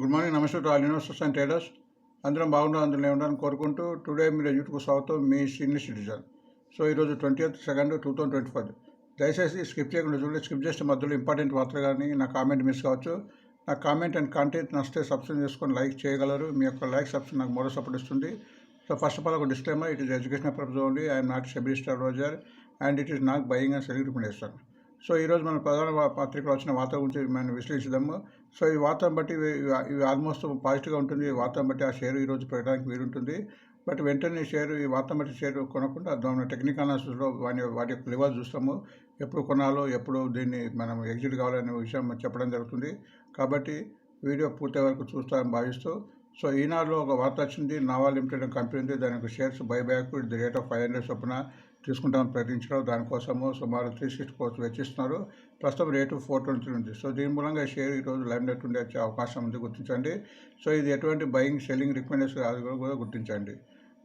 Good morning, నమస్తే to all investors and traders. అందరం బాగుండాలి, అందులో ఉండాలని కోరుకుంటూ టుడే మీరు యూట్యూబ్ స్వాగతం. మీ సీనియర్ సిటిజన్. సో ఈరోజు 20th-2/2025. దయచేసి స్కిప్ చేయకుండా చూడండి. స్కిప్ చేస్తే మధ్యలో ఇంపార్టెంట్ వార్తలు కానీ నా కామెంట్ మిస్ కావచ్చు. నా కామెంట్ అండ్ కంటెంట్ నచ్చితే సబ్స్క్రైబ్ చేసుకొని లైక్ చేయగలరు. మీ యొక్క లైక్ సబ్స్క్రైబ్ నాకు మరో సపోర్ట్ ఇస్తుంది. సో ఫస్ట్ ఆఫ్ ఆల్ ఒక disclaimer, it is educational purpose only. I'm not SEBI adviser and it is not buying and selling recommendation. సో ఈరోజు మన ప్రధాన పత్రికలో వచ్చిన వార్త గురించి మనం విశ్లేషిద్దాము. సో ఈ వార్తను బట్టి ఇవి ఆల్మోస్ట్ పాజిటివ్గా ఉంటుంది. ఈ వార్తను బట్టి ఆ షేర్ ఈరోజు పెట్టడానికి వీలుంటుంది. బట్ వెంటనే ఈ వార్తను బట్టి షేర్ కొనకుండా దాని టెక్నికల్ అనాలిసిస్లో వాటి యొక్క లెవెల్ చూస్తాము. ఎప్పుడు కొనాలో, ఎప్పుడు దీన్ని మనం ఎగ్జిట్ కావాలనే విషయం చెప్పడం జరుగుతుంది. కాబట్టి వీడియో పూర్తి వరకు చూస్తామని భావిస్తూ, సో ఈనాడులో ఒక వార్త వచ్చింది. నావా లిమిటెడ్ కంపెనీ ఉంది. దాని యొక్క shares buyback the rate of 500 చొప్పున తీసుకుంటామని ప్రకటించారు. దానికోసము సుమారు 360 crores వెచ్చిస్తున్నారు. ప్రస్తుతం రేటు 423 ఉంది. సో దీని మూలంగా షేర్ ఈరోజు లైమ్లైట్ ఉండే వచ్చే అవకాశం ఉంది, గుర్తించండి. సో ఇది ఎటువంటి బయింగ్ సెల్లింగ్ రికమెండేషన్ అది కూడా గుర్తించండి.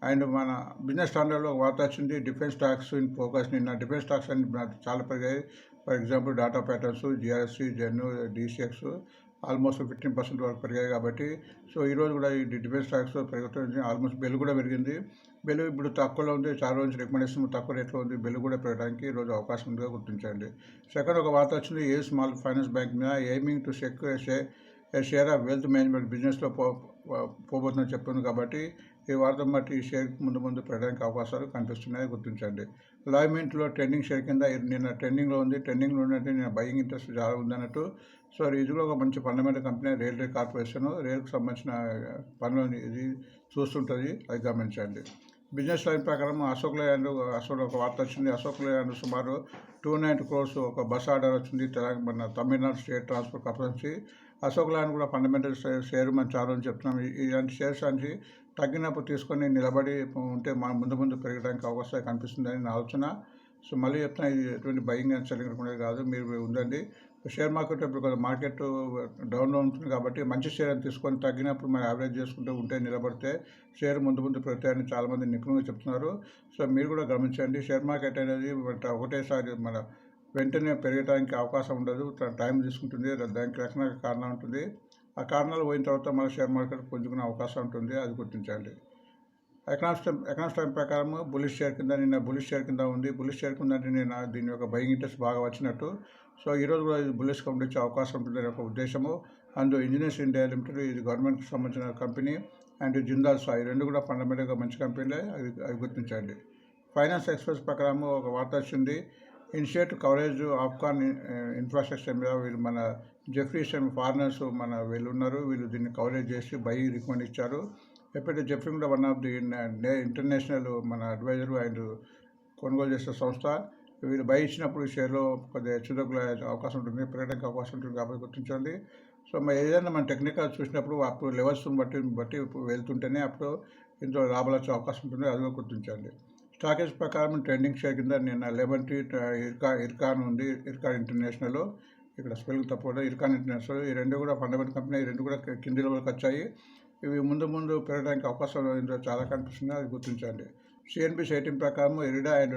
అండ్ మన బిజినెస్ స్టాండర్డ్లో ఒక వార్త వచ్చింది. Defence stocks in focus. నిన్న డిఫెన్స్ స్టాక్స్ అని చాలా పెరిగాయి. ఫర్ ఎగ్జాంపుల్ డాటా ప్యాటర్న్స్, జిఆర్ఎస్సి, జెన్ను, డిసిఎక్స్ ఆల్మోస్ట్ 15% వరకు పెరిగాయి. కాబట్టి సో ఈరోజు కూడా ఈ డిఫెన్స్ స్టాక్స్ పెరుగుతుంది. ఆల్మోస్ట్ బెల్ కూడా పెరిగింది. బెల్ ఇప్పుడు తక్కువలో ఉంది. చాలా రోజు రికమెండేషన్ తక్కువ రేట్లో ఉంది. బెల్ కూడా పెరగడానికి ఈరోజు అవకాశం ఉందిగా గుర్తించండి. సెకండ్ ఒక వార్త వచ్చింది. ఏ స్మాల్ ఫైనాన్స్ బ్యాంక్ మీద aiming to secure share of wealth management బిజినెస్లో పోబోతుందని చెప్తుంది. కాబట్టి ఈ వార్త బట్టి ఈ షేర్ ముందు పెరగడానికి అవకాశాలు కనిపిస్తున్నాయి, గుర్తించండి. లాయ్మెంట్లో ట్రెండింగ్ షేర్ కింద నిన్న ట్రెండింగ్లో ఉంది. ట్రెండింగ్లో ఉన్నట్టు నిన్న బయింగ్ ఇంట్రెస్ట్ చాలా ఉందన్నట్టు. సో ఇది కూడా ఒక మంచి ఫండమెంటల్ కంపెనీ. రైల్వే కార్పొరేషన్ రైలుకు సంబంధించిన పనులు ఇది చూస్తుంటుంది, అది గమనించండి. బిజినెస్ లైన్ ప్రకారం అశోక్ ఒక వార్త వచ్చింది. అశోక్ లేలాండ్ సుమారు 290 crores ఒక బస్ ఆర్డర్ వచ్చింది. మన Tamil Nadu state transport corporation. Ashok Leyland కూడా ఫండమెంటల్ షేర్ మనం చాలా అని చెప్తున్నాం. ఇలాంటి షేర్స్ అని తగ్గినప్పుడు తీసుకొని నిలబడి ఉంటే మనం ముందు పెరగడానికి అవకాశాలు కనిపిస్తుందని నా ఆలోచన. సో మళ్ళీ చెప్తున్నా, ఇది ఎటువంటి బయింగ్ అండ్ సెల్లింగ్ అనుకునేది కాదు. మీరు ఉండండి. షేర్ మార్కెట్ ఇప్పుడు కొంచెం మార్కెట్ డౌన్లో ఉంటుంది కాబట్టి మంచి షేర్ అని తీసుకొని తగ్గినప్పుడు మనం యావరేజ్ చేసుకుంటూ ఉంటే నిలబడితే షేర్ ముందు పెరుగుతాయని చాలామంది నిపుణులుగా చెప్తున్నారు. సో మీరు కూడా గమనించండి. షేర్ మార్కెట్ అనేది ఒకటేసారి మన వెంటనే పెరగడానికి అవకాశం ఉండదు. టైం తీసుకుంటుంది. దానికి రకరకాల కారణం ఉంటుంది. ఆ కారణాలు పోయిన తర్వాత మన షేర్ మార్కెట్ పుంజుకునే అవకాశం ఉంటుంది, అది గుర్తించండి. ఎకనామిక్స్ టైం ప్రకారం బులిష్ షేర్ కింద నిన్న బులిష్ షేర్ కింద ఉంది. బులిష్ షేర్ కింద అంటే నేను దీని యొక్క బయింగ్ ఇంట్రెస్ట్ బాగా వచ్చినట్టు. సో ఈరోజు కూడా ఇది బులిష్గా ఉండే అవకాశం ఉంటుందని ఒక ఉద్దేశము. అండ్ ఇంజనీర్స్ ఇండియా లిమిటెడ్ ఇది గవర్నమెంట్కి సంబంధించిన కంపెనీ. అండ్ జిందాల్ సాయి రెండు కూడా ఫండమెంటల్గా మంచి కంపెనీలే, అవి గుర్తించండి. ఫైనాన్స్ ఎక్స్ప్రెస్ ప్రకారం ఒక వార్త వచ్చింది. ఇనిషియేట్ కవరేజ్ ఆఫ్ఘాన్ ఇన్ఫ్రాస్ట్రక్చర్ మీద వీళ్ళు మన జెఫ్రీస్ అండ్ ఫారినర్స్ వీళ్ళు ఉన్నారు. వీళ్ళు దీన్ని కవరేజ్ చేసి బై రికమెండ్ ఇచ్చారు. ఎప్పుడైతే జెఫ్రీ కూడా వన్ ఆఫ్ ది ఇంటర్నేషనల్ మన అడ్వైజర్ అండ్ కొనుగోలు చేసే సంస్థ. వీళ్ళు బై ఇచ్చినప్పుడు షేర్లో కొద్దిగా హెచ్చుతగ్గుల అవకాశం ఉంటుంది, పెరగడానికి అవకాశం ఉంటుంది. కాబట్టి గుర్తించండి. సో మరి ఏదైనా మన టెక్నికల్ చూసినప్పుడు అప్పుడు లెవెల్స్ని బట్టి వెళ్తుంటేనే అప్పుడు ఇందులో లాభాలు వచ్చే అవకాశం ఉంటుంది, అది కూడా గుర్తించండి. స్టాకేజ్ ప్రకారం ట్రెండింగ్ షేర్ కింద నిన్న 11 ఇర్కాన్ ఉంది. ఇర్కాన్ ఇంటర్నేషనల్, ఇక్కడ స్పెల్లింగ్ తప్పకుండా ఇర్కాన్ ఇంటర్నేషనల్. ఈ రెండు కూడా ఫండమెంటల్ కంపెనీ. ఈ రెండు కూడా కింది లెవెల్కి వచ్చాయి. ఇవి ముందు పెరగడానికి అవకాశం ఇందులో చాలా కనిపిస్తుంది, అది గుర్తించండి. సిఎన్బిసి 18 ప్రకారం ఎరిడా అండ్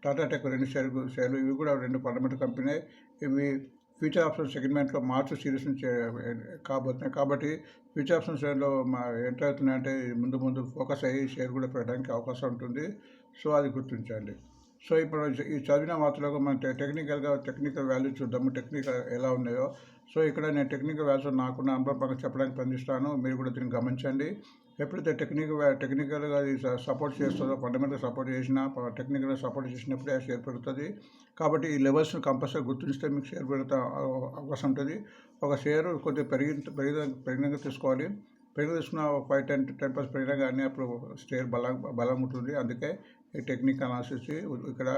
టాటా టెక్ రెండు షేర్లు ఇవి కూడా రెండు ఫండమెంటల్ కంపెనీ. ఇవి ఫ్యూచర్ ఆప్షన్ సెగ్మెంట్లో మార్చ్ సిరీస్ నుంచి కాబోతున్నాయి. కాబట్టి ఫ్యూచర్ ఆప్షన్ షేర్లో ఎంటర్ అవుతున్నాయంటే ముందు ఫోకస్ అయ్యి షేర్ కూడా పెరగడానికి అవకాశం ఉంటుంది. సో అది గుర్తించండి. సో ఇప్పుడు ఈ చదివిన వార్తలకు మనం టెక్నికల్ వాల్యూ చూద్దాము, టెక్నికల్ ఎలా ఉన్నాయో. సో ఇక్కడ నేను టెక్నికల్ వాల్యూస్ నాకున్న అనుభవం చెప్పడానికి ప్రయత్నిస్తాను, మీరు కూడా దీన్ని గమనించండి. ఎప్పుడైతే టెక్నికల్గా సపోర్ట్ చేస్తుందో, ఫండమెంటల్ సపోర్ట్ చేసినా టెక్నికల్గా సపోర్ట్ చేసినప్పుడే ఆ షేర్ పెరుగుతుంది. కాబట్టి ఈ లెవెల్స్ని కంపల్సరీ గుర్తిస్తే మీకు షేర్ పెరుగుతా అవకాశం ఉంటుంది. ఒక షేర్ కొద్దిగా పెరిగినాక తీసుకోవాలి. తీసుకున్న 5-10% పెరిగినా కానీ అప్పుడు షేర్ బలం ఉంటుంది. అందుకే ఈ టెక్నికల్ అనాలిసిస్ ఇక్కడ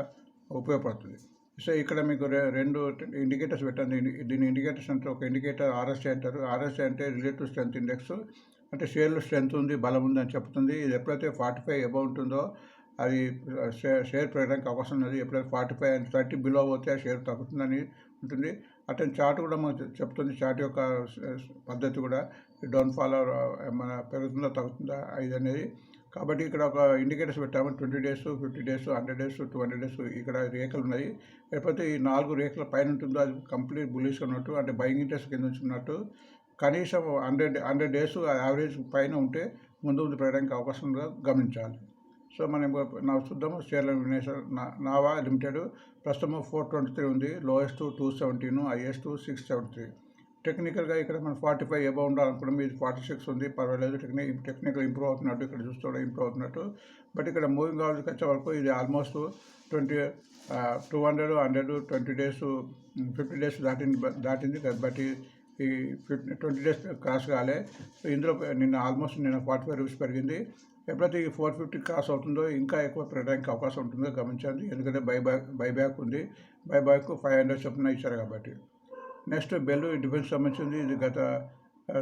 ఉపయోగపడుతుంది. సో ఇక్కడ మీకు రెండు ఇండికేటర్స్ పెట్టండి. దీని ఇండికేటర్స్ అంటే ఒక ఇండికేటర్ ఆర్ఎస్ఐ అంటారు. ఆర్ఎస్ఐ అంటే రిలేటివ్ స్ట్రెంత్ ఇండెక్స్, అంటే షేర్లో స్ట్రెంత్ ఉంది, బలం ఉంది అని చెప్తుంది. ఇది ఎప్పుడైతే 45 అబౌవ్ ఉంటుందో అది షేర్ పెరగడానికి అవకాశం ఉన్నది. ఎప్పుడైతే 45 and 30 బిలో పోతే ఆ షేర్ తగ్గుతుందని ఉంటుంది. అట్లా చార్ట్ కూడా మనకు చెప్తుంది. చార్ట్ యొక్క పద్ధతి కూడా డౌన్ఫాల్ మన పెరుగుతుందా తగ్గుతుందా ఇది అనేది. కాబట్టి ఇక్కడ ఒక ఇండికేటర్స్ పెట్టాము. 20 days, 50 days, 100 days, 200 days. ఇక్కడ రేఖలు ఉన్నాయి. లేకపోతే ఈ 4 రేఖల పైన ఉంటుందో అది కంప్లీట్ బులిష్గా ఉన్నట్టు, అంటే బయింగ్ ఇంట్రెస్ట్ కింద ఉంచున్నట్టు. కనీసం 100 డేస్ యావరేజ్ పైన ఉంటే ముందు పెరగడానికి అవకాశం ఉందిగా గమనించాలి. సో మనం నా చూద్దాము షేర్ల వినేషన్ నావా లిమిటెడ్ ప్రస్తుతం 423 ఉంది, లోయెస్ట్ 217, హైయెస్ట్ 673. టెక్నికల్గా ఇక్కడ మనం 45 అబౌవ్ ఉండాలనుకున్నాం, ఇది 46 ఉంది, పర్వాలేదు. టెక్నికల్ ఇంప్రూవ్ అవుతున్నట్టు ఇక్కడ చూస్తే ఇంప్రూవ్ అవుతున్నట్టు. బట్ ఇక్కడ మూవింగ్ యావరేజ్కి వచ్చే వరకు ఇది ఆల్మోస్ట్ 200, 100, 20 డేస్ 50 డేస్ దాటింది. బట్ ఈ 20 డేస్ క్రాస్ కాలే. ఇందులో నిన్న 45 రూపీస్ పెరిగింది. ఎప్పుడైతే ఈ 450 క్రాస్ అవుతుందో ఇంకా ఎక్కువ పెరగడానికి అవకాశం ఉంటుందో గమనించండి. ఎందుకంటే బైబ్యాక్ ఉంది, బైబ్యాక్ 500 చొప్పున ఇచ్చారు కాబట్టి. నెక్స్ట్ బెల్ డిఫెన్స్ సంబంధించింది. ఇది గత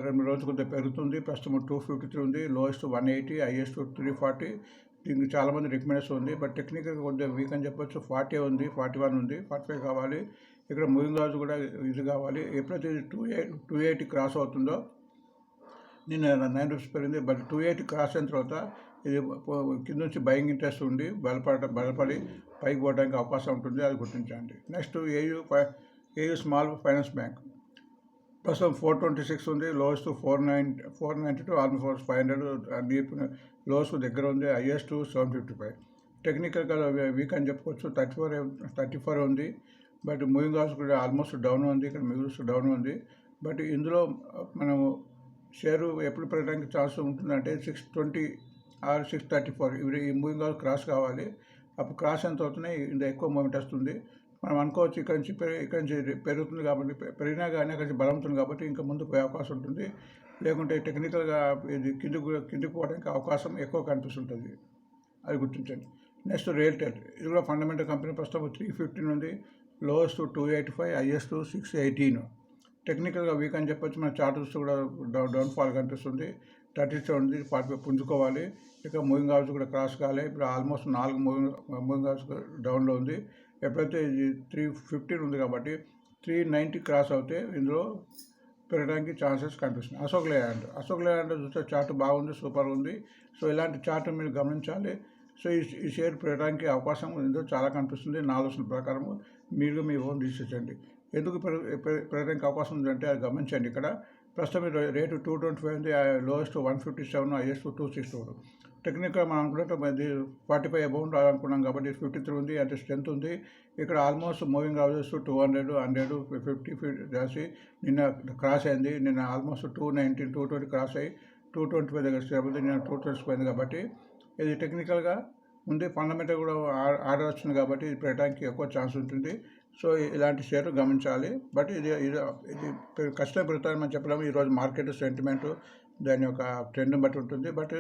2 రోజులు కొద్దిగా పెరుగుతుంది. ప్రస్తుతం 253 ఉంది, లోయెస్ట్ 180, హైయెస్ట్ 340. దీనికి చాలామంది రికమెండేషన్ ఉంది, బట్ టెక్నికల్గా కొద్దిగా వీక్ అని చెప్పొచ్చు. 40 ఉంది, 41 ఉంది, 45 కావాలి. ఇక్కడ మూవింగ్ యావరేజ్ కూడా ఇది కావాలి. ఎప్పుడైతే ఇది 280 క్రాస్ అవుతుందో, నిన్న 9 రూపీస్ పెరిగింది, బట్ 280 క్రాస్ అయిన తర్వాత ఇది కింద నుంచి బయింగ్ ఇంట్రెస్ట్ ఉండి బలపడి పైకి పోవడానికి అవకాశం ఉంటుంది, అది గుర్తించండి. Next AU small finance bank ప్రస్తుతం 426 ఉంది, లోయెస్ట్ 492, ఆల్మోస్ట్ 500. లోయెస్ట్ దగ్గర ఉంది, హైయెస్ట్ 755. టెక్నికల్గా వీక్ అని చెప్పుకోవచ్చు. 34 ఉంది, బట్ మూవింగ్ యావరేజ్ కూడా ఆల్మోస్ట్ డౌన్ ఉంది, ఇక్కడ మిగిలిస్తూ డౌన్ ఉంది. బట్ ఇందులో మనము షేరు ఎప్పుడు పెరగడానికి ఛాన్స్ ఉంటుందంటే 620 ఆర్ 634 ఇవి ఈ మూవింగ్ యావరేజ్ క్రాస్ కావాలి. అప్పుడు క్రాస్ ఎంత అవుతున్నాయి, ఇంత ఎక్కువ మూమెంట్ వస్తుంది. మనం అనుకోవచ్చు ఇక్కడి నుంచి పెరుగుతుంది కాబట్టి, పెరిగినా కానీ అక్కడి నుంచి బలం ఉంటుంది కాబట్టి ఇంకా ముందుకు పోయే అవకాశం ఉంటుంది. లేకుంటే టెక్నికల్గా ఇది కిందికి పోవడానికి అవకాశం ఎక్కువ కనిపిస్తుంటుంది, అది గుర్తించండి. నెక్స్ట్ రియల్టెల్, ఇది కూడా ఫండమెంటల్ కంపెనీ. ప్రస్తుతం 315 ఉంది, లోయెస్ట్ 285, హైయెస్ట్ 618. టెక్నికల్గా వీక్ అని చెప్పొచ్చు. మన చార్టర్స్ కూడా డౌన్ఫాల్ కనిపిస్తుంది. 37 ఉంది, 45 పుంజుకోవాలి. ఇక మూవింగ్ యావరేజ్ కూడా క్రాస్ కావాలి. ఇప్పుడు ఆల్మోస్ట్ 4 మూవింగ్ యావరేజ్ డౌన్లో ఉంది. ఎప్పుడైతే ఇది 315 ఉంది కాబట్టి 390 క్రాస్ అవుతే ఇందులో పెరగడానికి ఛాన్సెస్ కనిపిస్తున్నాయి. అశోక్ లేలాండ్ చూస్తే చార్ట్ బాగుంది, సూపర్ ఉంది. సో ఇలాంటి చార్ట్ మీరు గమనించాలి. సో ఈ షేర్ పెరగడానికి అవకాశం ఉందో చాలా కనిపిస్తుంది. నా ఆలోచన ప్రకారం మీరు మీ ఓన్ డిసిషన్. ఎందుకు పెరగడానికి అవకాశం ఉందంటే అది గమనించండి. ఇక్కడ ప్రస్తుతం రేటు 225 ఉంది, లోయెస్ట్ 157, హైయెస్ట్ 264. టెక్నిక్గా మనం అనుకున్నట్టు 45 అబౌవ్ రావాలనుకున్నాం కాబట్టి 53 ఉంది, అంటే స్ట్రెంత్ ఉంది. ఇక్కడ ఆల్మోస్ట్ మూవింగ్ యావరేజ్ 200, 100, 50 రాసి నిన్న క్రాస్ అయింది. నిన్న ఆల్మోస్ట్ 219, 220 క్రాస్ అయ్యి 225 దగ్గర స్టేబుల్, నిన్న 220 పోయింది. కాబట్టి ఇది టెక్నికల్గా ఉంది. ఫండమెంటల్ కూడా ఆర్డర్ వచ్చింది కాబట్టి ఇది పెట్టడానికి ఎక్కువ ఛాన్స్ ఉంటుంది. సో ఇలాంటి షేర్ గమనించాలి. బట్ ఇది కష్టం పెరుగుతారని మనం చెప్పలేము. ఈరోజు మార్కెట్ సెంటిమెంటు దాని యొక్క ట్రెండ్ని బట్టి ఉంటుంది. బట్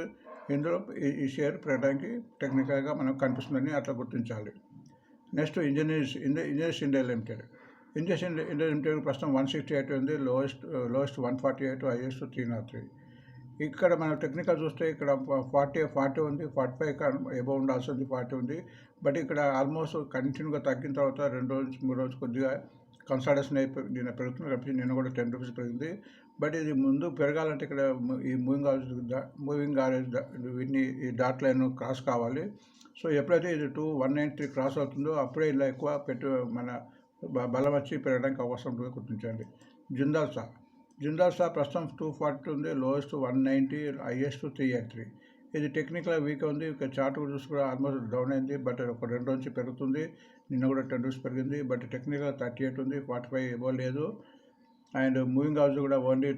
ఇందులో ఈ షేర్ పెట్టడానికి టెక్నికల్గా మనకు కనిపిస్తుందని అట్లా గుర్తించాలి. Next engineers India limited. India limited ప్రస్తుతం 168 ఉంది, లోయెస్ట్ 148, హైయెస్ట్ 303. ఇక్కడ మనం టెక్నికల్ చూస్తే ఇక్కడ 40 ఉంది, 45 అబౌవ్ ఉండాల్సింది, 40 ఉంది. బట్ ఇక్కడ ఆల్మోస్ట్ కంటిన్యూగా తగ్గిన తర్వాత 2 రోజులు 3 రోజులు కొద్దిగా కన్సల్టేషన్ అయిపోయి నిన్న పెరుగుతుంది కాబట్టి నిన్న కూడా 10 రూపీస్ పెరిగింది. బట్ ఇది ముందు పెరగాలంటే ఇక్కడ ఈ మూవింగ్ యావరేజ్ వీటిని ఈ డాట్ లైన్ క్రాస్ కావాలి. సో ఎప్పుడైతే ఇది 193 క్రాస్ అవుతుందో అప్పుడే ఇలా ఎక్కువ మన బలం వచ్చి పెరగడానికి అవకాశం ఉంటుందో గుర్తించండి. జిందాల్ సా ప్రస్తుతం 240 ఉంది, లోయెస్ట్ 190, హైయెస్ట్ 383. ఇది టెక్నికల్ వీక్ ఉంది. ఇక చార్ట్ కూడా చూసి కూడా ఆల్మోస్ట్ డౌన్ అయింది. బట్ ఒక 2 రోజు పెరుగుతుంది. నిన్న కూడా 10 రూపీస్ పెరిగింది. బట్ టెక్నికల్ 38 ఉంది, 45 ఇవ్వ లేదు. అండ్ మూవింగ్ యావరేజ్ కూడా ఓన్లీ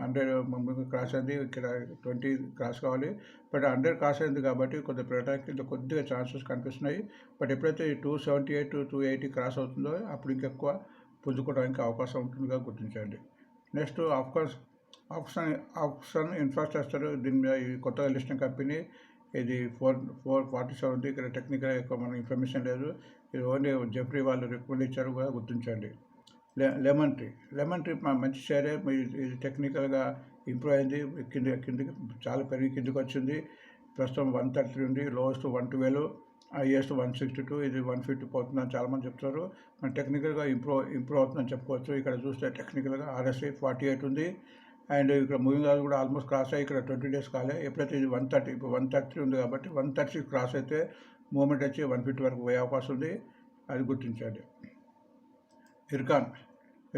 100 క్రాస్ అయింది. ఇక్కడ 20 క్రాస్ కావాలి. బట్ 100 క్రాస్ అయింది కాబట్టి కొద్దిగా పెరగడానికి కొద్దిగా ఛాన్సెస్ కనిపిస్తున్నాయి. బట్ ఎప్పుడైతే 278, 280 క్రాస్ అవుతుందో అప్పుడు ఇంకెక్కువ పుంజుకోవడానికి అవకాశం ఉంటుందిగా గుర్తించండి. నెక్స్ట్ ఆప్షన్ ఇన్ఫ్రాస్ట్రక్చర్, దీని మీద ఈ కొత్తగా లిస్టింగ్ కంపెనీ. ఇది 447 ఉంది. ఇక్కడ టెక్నికల్ ఎక్కువ మనకి ఇన్ఫర్మేషన్ లేదు. ఇది ఓన్లీ జెఫ్రీ వాళ్ళు రికమెండ్ ఇచ్చారు కూడా గుర్తించండి. లెమన్ ట్రీ మంచి షేరే. ఇది టెక్నికల్గా ఇంప్రూవ్ అయింది, కిందికి చాలా పెరిగి కిందికి వచ్చింది. ప్రస్తుతం 133 ఉంది, లోయెస్ట్ 112, హైయెస్ట్ 162. ఇది 150 పోతుందని చాలామంది చెప్తారు. మన టెక్నికల్గా ఇంప్రూవ్ అవుతుందని చెప్పుకోవచ్చు. ఇక్కడ చూస్తే టెక్నికల్గా RSI 48 ఉంది. అండ్ ఇక్కడ మూవింగ్ యావరేజ్ కూడా ఆల్మోస్ట్ క్రాస్ అయ్యి ఇక్కడ 20 డేస్ కాలే. ఎప్పుడైతే ఇది 130, ఇప్పుడు 133 ఉంది కాబట్టి 136 క్రాస్ అయితే మూమెంట్ వచ్చి 150 వరకు పోయే అవకాశం ఉంది, అది గుర్తించండి.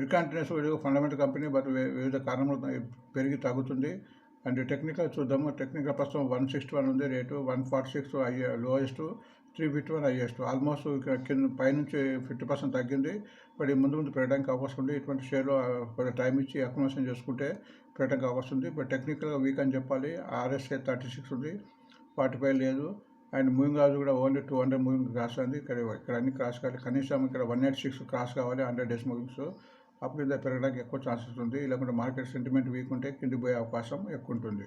ఇర్కాంటినెస్ ఫండమెంటల్ కంపెనీ బట్ వివిధ కారణాలు పెరిగి తగ్గుతుంది. అండ్ టెక్నికల్ చూద్దాము. టెక్నికల్ ప్రస్తుతం 161 ఉంది రేటు, 146 లోయెస్ట్, 351 హైయెస్ట్. ఆల్మోస్ట్ కింద పైనుంచి 50% తగ్గింది. బట్ ముందు ముందు పెరగడానికి అవకాశం ఉంది. ఇటువంటి షేర్లో కొంచెం టైం ఇచ్చి అక్యుమిలేషన్ చేసుకుంటే పెరగడానికి అవకాశం ఉంది. బట్ టెక్నికల్గా వీక్ అని చెప్పాలి. RSI 36 ఉంది, 45 లేదు. అండ్ మూవింగ్ యావరేజ్ కూడా ఓన్లీ 200 మూవింగ్ క్రాస్ ఉంది. ఇక్కడ అన్ని క్రాస్ కావాలి. కనీసం ఇక్కడ 186 క్రాస్ కావాలి 100 డేస్ మూవింగ్స్. అప్పుడు ఇది పెరగడానికి ఎక్కువ ఛాన్సెస్ ఉంది. లేకుంటే మార్కెట్ సెంటిమెంట్ వీక్ ఉంటే కింది పోయే అవకాశం ఎక్కువ ఉంటుంది.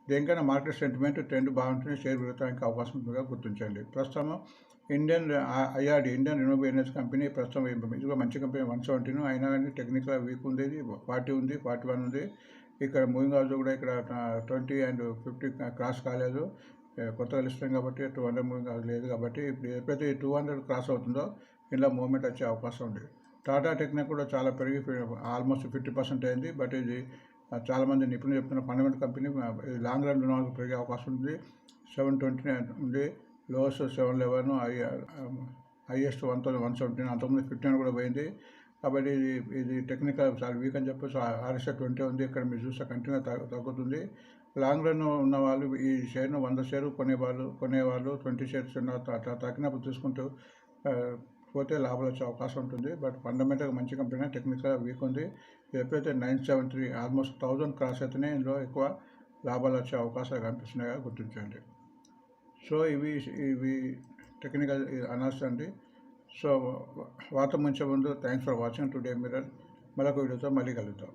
దేనికైనా మార్కెట్ సెంటిమెంట్ ట్రెండ్ బాగుంటుంది, షేర్ పెరగడానికి అవకాశం ఉంటుందిగా గుర్తించండి. ప్రస్తుతం Indian IRD Indian renewable energy company ప్రస్తుతం ఇది కూడా మంచి కంపెనీ 117 అయినా కానీ టెక్నికల్ వీక్ ఉంది. 40 ఉంది, 41 ఉంది. ఇక్కడ మూవింగ్ యావరేజ్ కూడా ఇక్కడ 20 అండ్ 50 క్రాస్ కాలేదు. కొత్తగా లిస్టింగ్ కాబట్టి 200 మూవింగ్ యావరేజ్ లేదు. కాబట్టి ఇప్పుడు ఎప్పుడైతే 200 క్రాస్ అవుతుందో ఇలా మూవ్మెంట్ వచ్చే అవకాశం ఉంది. టాటా టెక్నిక్ కూడా చాలా పెరిగి ఆల్మోస్ట్ 50% అయింది. బట్ ఇది చాలామంది నిపుణులు చెప్తున్న ఫండమెంటల్ కంపెనీ లాంగ్ రన్ వాళ్ళకి పెరిగే అవకాశం ఉంది. 729 ఉంది, లోయెస్ట్ 711, హైయెస్ట్ 117. అంతకుముందు 15 కూడా పోయింది. కాబట్టి ఇది టెక్నికల్ చాలా వీక్ అని చెప్పొచ్చు. RSI 20 ఉంది. ఇక్కడ మీరు చూస్తే కంటిన్యూ తగ్గుతుంది. లాంగ్ రన్ ఉన్న వాళ్ళు ఈ షేర్ను 100 షేర్ కొనేవాళ్ళు 20 షేర్స్ అట్లా తగ్గినప్పుడు తీసుకుంటూ పోతే లాభాలు వచ్చే అవకాశం ఉంటుంది. బట్ ఫండమెంటల్గా మంచి కంపెనీ, టెక్నికల్ వీక్ ఉంది. ఎప్పుడైతే 973 ఆల్మోస్ట్ 1000 క్రాస్ అయితేనే ఇందులో ఎక్కువ లాభాలు వచ్చే అవకాశాలు కనిపిస్తున్నాయో గుర్తించండి. సో ఇవి టెక్నికల్ అనాలిసిస్ అండి. సో వార్త ముంచే ముందు thanks for watching today mirror. మరొక వీడియోతో మళ్ళీ కలుద్దాం.